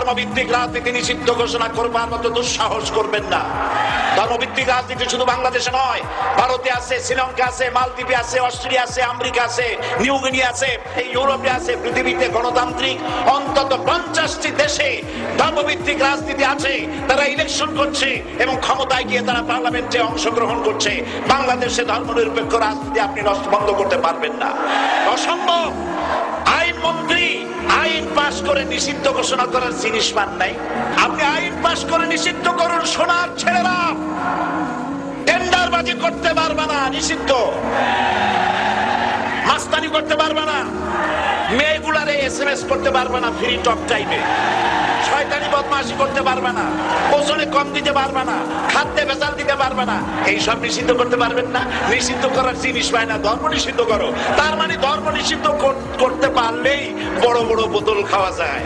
ধর্মভিত্তিক রাজনীতি নিষিদ্ধ ঘোষণা করবার মতো দুঃসাহস করবেন না। ধর্মভিত্তিক রাজনীতি শুধু বাংলাদেশে নয়, ভারতে আছে, শ্রীলঙ্কা আছে, মালদ্বীপে আছে, অস্ট্রেলিয়া আছে, আমেরিকা আছে, নিউ গিনি আছে, ইউরোপে আছে। পৃথিবীতে গণতান্ত্রিক অন্তত 50টি দেশে ধর্মভিত্তিক রাজনীতি আছে। তারা ইলেকশন করছে এবং ক্ষমতায় গিয়ে তারা পার্লামেন্টে অংশগ্রহণ করছে। বাংলাদেশে ধর্মনিরপেক্ষ রাজনীতি আপনি বন্ধ করতে পারবেন না, অসম্ভব। আইনমন্ত্রী আইন পাশ করে নিষিদ্ধ ঘোষণা করার জিনিস পান নাই। আপনি আইন পাশ করে নিষিদ্ধ করুন, সোনার ছেলেরা টেন্ডারবাজি করতে পারবে না, নিষিদ্ধ। মাস্তানি করতে পারবে না, মেয়েগুলারে SMS করতে পারবে না ফ্রি টক টাইমে, শয়তানি বদমাশি করতে পারবে না, ওজনে কম দিতে পারবে না, খাদ্যে ভেজাল দিতে পারবে না। এইসব নিষিদ্ধ করতে পারবেন না। নিষিদ্ধ করার জিনিস পায় না, ধর্ম নিষিদ্ধ করো। তার মানে ধর্ম নিষিদ্ধ করতে পারলেই বড় বড় বোতল খাওয়া যায়।